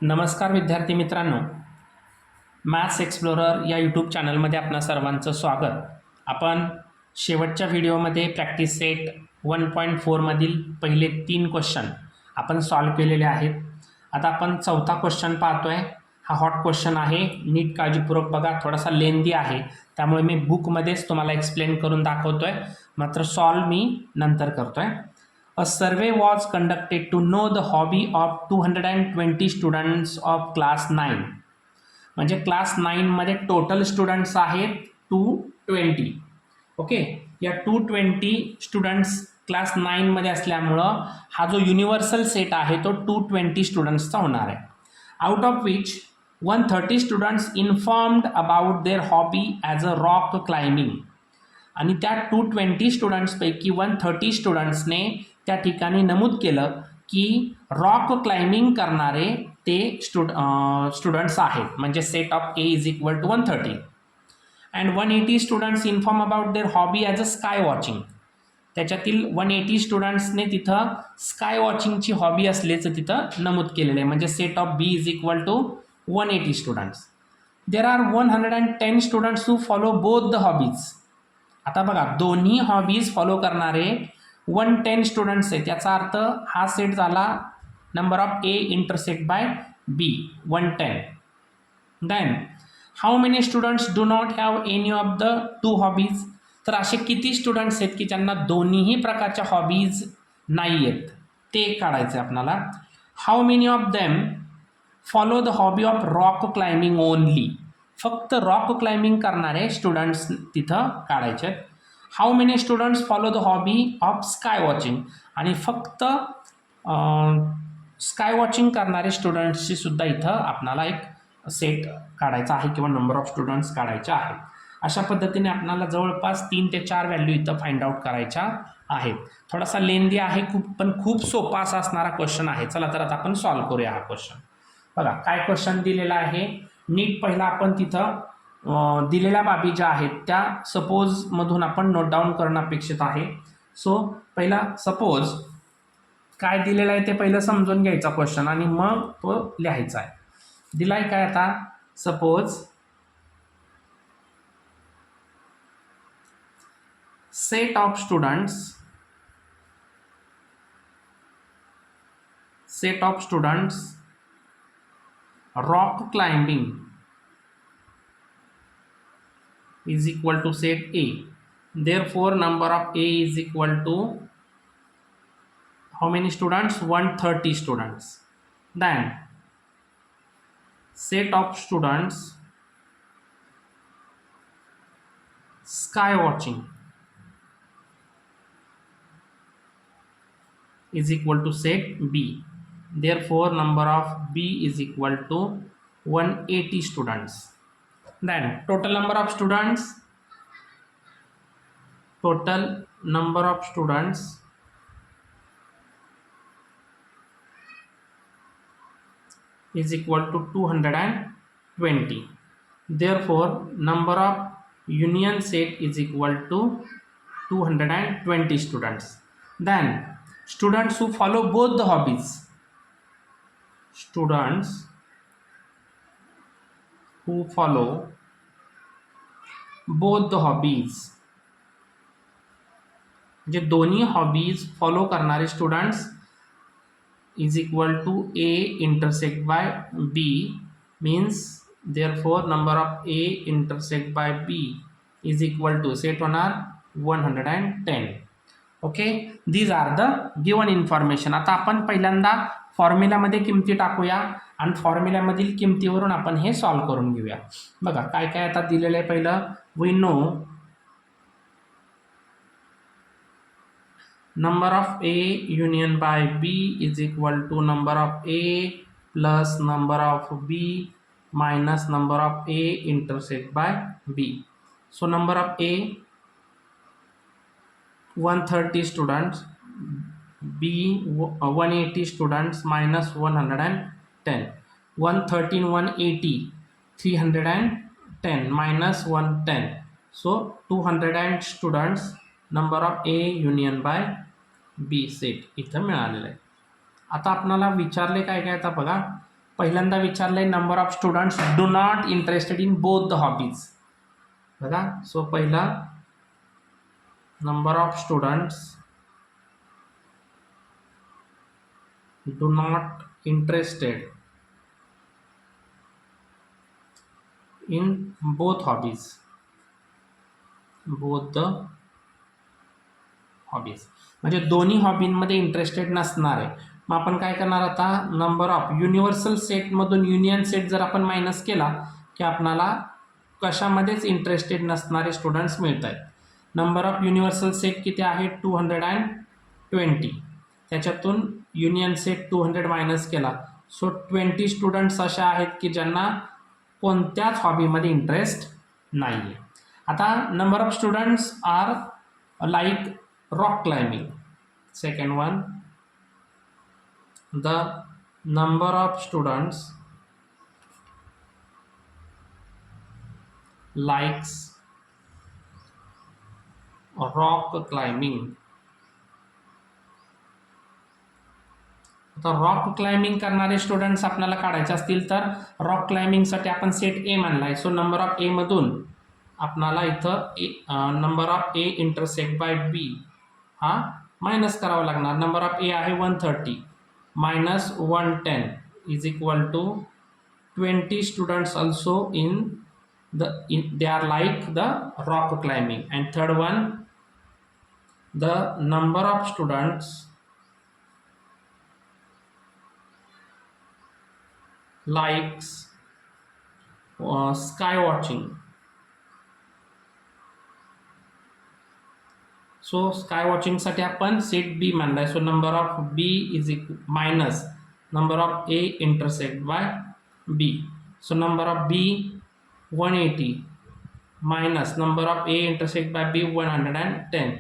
नमस्कार विद्यार्थी मित्रांनो, मॅथ्स एक्सप्लोरर या यूट्यूब चॅनलमध्ये आपणा सर्वांचं स्वागत. आपण शेवटच्या व्हिडिओमध्ये प्रॅक्टिस सेट 1.4 मधील पहिले 3 क्वेश्चन आपण सॉल्व केलेले आहेत. आता आपण चौथा क्वेश्चन पाहतोय. हा हॉट क्वेश्चन आहे, नीट काळजीपूर्वक बघा. थोडासा लेंदी आहे, त्यामुळे मी बुकमध्येच तुम्हाला एक्सप्लेन करून दाखवतोय, मात्र सॉल्व मी नंतर करतोय. A survey was conducted to know the hobby of 220 students of class 9. म्हणजे क्लास 9 मध्ये टोटल स्टुडंट्स आहेत 220. ओके, या 220 स्टुडंट्स क्लास 9 मध्ये असल्यामुळं हा जो युनिव्हर्सल सेट आहे तो 220 स्टुडंट्सचा होणार आहे. Out of which 130 students informed about their hobby as a rock climbing. आणि त्या 220 स्टुडंट्सपैकी 130 स्टुडंट्सने त्या ठिकाणी नमूद केलं की रॉक क्लाइम्बिंग करणारे ते स्टुडंट्स आहेत. म्हणजे set of A is equal to 130. And 180 students inform about their hobby as a sky watching. त्याच्यातील 180 स्टुडंट्सने तिथं स्काय वॉचिंगची हॉबी असल्याचं तिथं नमूद केलेलं आहे. म्हणजे set of B is equal to 180 students. There are 110 students who follow both the hobbies. आता बघा, दोन्ही हॉबीज फॉलो करणारे 110 स्टुडंट्स आहेत. याचा अर्थ हा सेट झाला number of A intersect by B 110. Then how many students do not have any of the two hobbies. तर असे किती स्टुडंट्स आहेत की ज्यांना दोन्हीही प्रकारच्या हॉबीज नाही आहेत ते काढायचे आपल्याला. How many of them follow the hobby of rock climbing only. फक्त रॉक क्लाइम्बिंग करणारे स्टुडंट्स तिथं काढायचे. How many students follow the hobby of sky watching. आणि फक्त स्काय वॉचिंग करणारे स्टुडंट्सची सुद्धा इथं आपल्याला एक सेट काढायचा आहे किंवा नंबर ऑफ स्टुडंट्स काढायचे आहेत. अशा पद्धतीने आपल्याला जवळपास 3 ते 4 व्हॅल्यू इथं फाइंड आउट करायच्या आहेत. थोडासा लेंदी आहे पण खूप सोपा असा असणारा क्वेश्चन आहे. चला तर आता आपण सॉल्व करूया हा क्वेश्चन. बघा काय क्वेश्चन दिलेला आहे. नीट पहिला आपण तिथं दिलेल्या बाबी ज्या आहेत त्या सपोजमधून आपण नोट डाऊन करणं अपेक्षित आहे. सो पहिला सपोज काय दिलेलं आहे ते पहिलं समजून घ्यायचा क्वेश्चन आणि मग तो लिहायचा आहे. दिलाय काय आता, suppose set of students rock climbing is equal to set A. Therefore number of A is equal to how many students? 130 students. Then set of students sky watching is equal to set B. Therefore number of B is equal to 180 students. Then total number of students is equal to 220. Therefore number of union set is equal to 220 students. Then students who follow both the hobbies, students who follow both the hobbies, जे दोन्ही hobbies follow करणारे students is equal to A intersect by B. Means therefore number of A intersect by B is equal to set होणार 110. Okay, these are the given information. आता आपण पहिल्यांदा फॉर्म्युल्यामध्ये किमती टाकूया आणि फॉर्म्युल्यामधील किमतीवरून आपण हे सॉल्व करून घेऊया. बघा काय काय आता दिलेलं आहे. पहिलं we know number of A union by B is equal to number of A plus number of B minus number of A intersect by B. So number of A 130 students, B 180 students minus 110. 113 180 310 minus 110. So 200 students number of A union by B set इथं मिळालेलं आहे. आता आपणाला विचारले काय काय आता बघा, पहिल्यांदा विचारलंय number of students do not interested in both the hobbies. बघा, सो पहिला number of students do not interested in both hobbies, both the hobbies म्हणजे दोन्ही हॉबींमध्ये इंटरेस्टेड नसणार आहे. मग आपण काय करणार आता, नंबर ऑफ युनिव्हर्सल सेटमधून युनियन सेट जर आपण मायनस केला की आपल्याला कशामध्येच इंटरेस्टेड नसणारे स्टुडंट्स मिळत आहेत. नंबर ऑफ युनिव्हर्सल सेट किती आहे 220. त्याच्यातून युनियन सेट 200 मायनस केला, सो 20 स्टुडंट्स अशा आहेत की ज्यांना कोणत्याच हॉबीमध्ये इंटरेस्ट नाही आहे. आता number of students are like rock climbing. Second one, the number of students likes rock climbing. आता रॉक क्लाइम्बिंग करणारे स्टुडंट्स आपल्याला काढायचे असतील तर रॉक क्लाइम्बिंगसाठी आपण सेट ए मानलाय. सो नंबर ऑफ ए मधून आपल्याला इथं number of A intersect by B हा मायनस करावा लागणार. नंबर ऑफ ए आहे 130 minus 110 is equal to 20 students also they are like the rock climbing. And third one, the number of students likes sky watching. So sky वॉचिंगसाठी आपण set B मानलाय. So number of B is minus number of A intersect by B. So number of B 180 minus number of A intersect by B 110.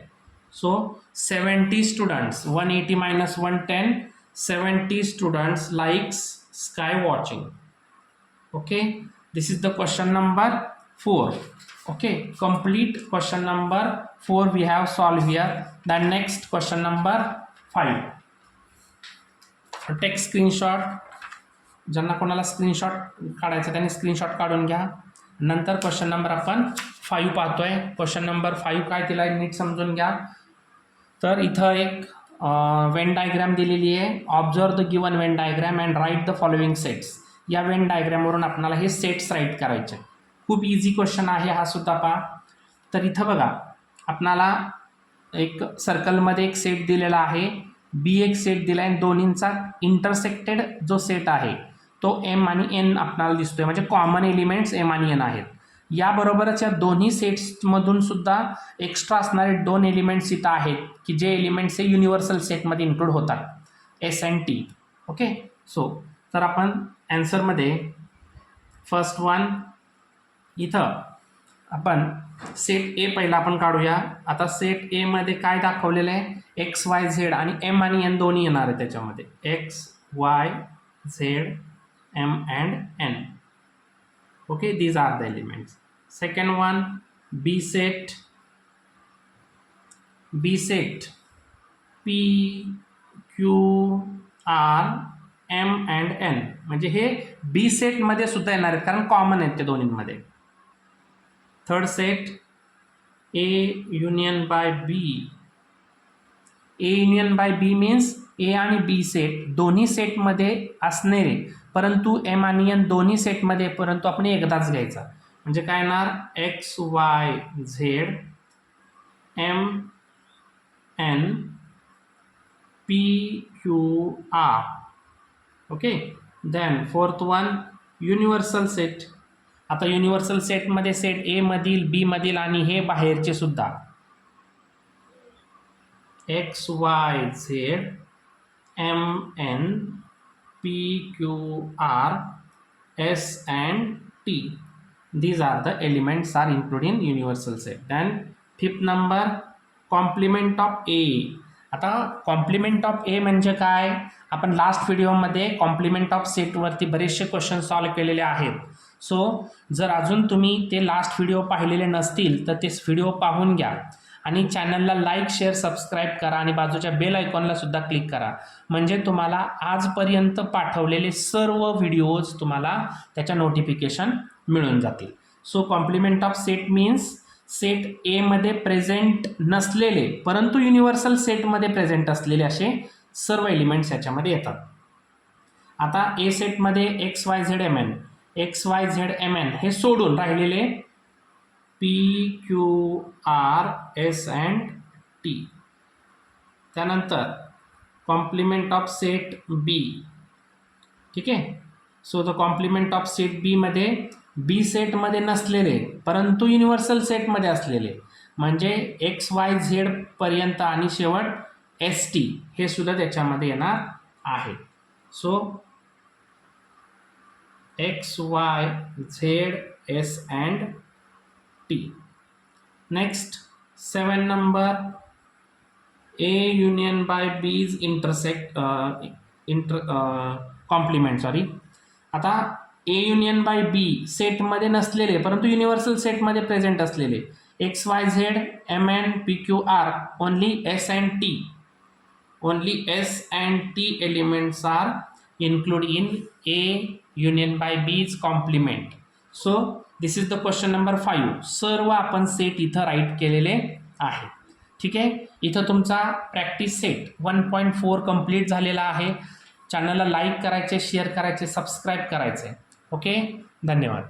So 70 students, 180 minus 110, 70 students likes sky watching. Okay, this is the question number 4. Okay, complete question number 4 we have solved here. Then next question number 5. Take screenshot. ज्यांना कोणाला screenshot काढायचं त्यांनी screenshot काढून घ्या. नंतर question number आपण 5 पाहतोय. Question number 5 काय दिलाय नीट समजून घ्या. तर इथं एक वेन डायग्राम दिलेली आहे. Observe the given Venn diagram and write the following sets. या वेन डायग्रामवरून आपल्याला हे सेट्स राईट करायचे. खूप इझी क्वेश्चन आहे हा सुद्धा पहा. तर इथं बघा आपणाला एक सर्कलमध्ये एक सेट दिलेला आहे, बी एक सेट दिला आहे, दोन्हींचा इंटरसेक्टेड जो सेट आहे तो एम आणि एन आपल्याला दिसतोय. म्हणजे कॉमन एलिमेंट्स एम आणि एन आहेत. याबरोबरच या दोन्ही सेट्समधून सुद्धा एक्स्ट्रा असणारे 2 एलिमेंट्स इथं आहेत की जे एलिमेंट्स हे युनिव्हर्सल सेटमध्ये इन्क्लूड होतात, S and T. Okay, so तर आपण ॲन्सरमध्ये फर्स्ट वन इथं आपण सेट ए पहिला आपण काढूया. आता सेट ए मध्ये काय दाखवलेलं आहे, एक्स वाय झेड आणि एम आणि एन दोन्ही येणार आहे त्याच्यामध्ये. X Y Z M and N. Okay, these are the elements. Second one, B set P Q R M and N. म्हणजे हे B सेट मध्ये सुद्धा येणार आहेत कारण कॉमन आहेत ते दोन्हींमध्ये. Third set A union by B. A union by B means A आणि B सेट दोन्ही सेटमध्ये असणारे, परंतु एम आणि एन दोन्ही सेटमध्ये, परंतु आपण एकदाच घ्यायचा. म्हणजे काय येणार, X Y Z M N P Q R. Okay, then fourth one universal set. आता युनिव्हर्सल सेटमध्ये सेट ए मधील, बी मधील आणि हे बाहेरचे सुद्धा X Y Z M N P, Q, R, S and T. These are the elements are included in universal set. Then fifth number, complement of A. आता complement of ए म्हणजे काय, आपण लास्ट व्हिडिओमध्ये कॉम्प्लिमेंट ऑफ सेटवरती बरेचसे question solve केलेले आहेत. So जर अजून तुम्ही ते लास्ट व्हिडिओ पाहिलेले नसतील तर ते व्हिडिओ पाहून घ्या आणि चॅनलला लाईक शेअर सबस्क्राईब करा आणि बाजूच्या बेल आयकॉनला सुद्धा क्लिक करा, म्हणजे तुम्हाला आजपर्यंत पाठवलेले सर्व व्हिडिओज तुम्हाला त्याच्या नोटिफिकेशन मिळून जातील. So complement of set means set A मध्ये प्रेझेंट नसलेले परंतु युनिव्हर्सल सेटमध्ये प्रेझेंट असलेले असे सर्व एलिमेंट्स याच्यामध्ये येतात. आता ए सेटमध्ये X Y Z M N हे सोडून राहिलेले P Q R S and T. त्यानंतर कॉम्प्लिमेंट ऑफ सेट बी. ठीक आहे. So the complement of set B मध्ये बी सेटमध्ये नसलेले परंतु युनिव्हर्सल सेटमध्ये असलेले म्हणजे एक्स वाय झेड पर्यंत आणि शेवट एस टी हे सुद्धा त्याच्यामध्ये येणार आहे. So X Y Z S and T. Next 7 number A union by B's complement. आता ए युनियन बाय बी सेटमध्ये नसलेले परंतु युनिव्हर्सल सेटमध्ये प्रेझेंट असलेले X Y Z M N P Q R only S and T elements are include in A union by B's complement. So this is the question number 5. सर्व आपण set इथं right केलेले आहे. ठीक आहे. इथं तुमचा प्रॅक्टिस सेट 1.4 कंप्लीट झालेला आहे. चॅनलला लाईक करायचे, शेअर करायचे, सबस्क्राईब करायचे. ओके, धन्यवाद.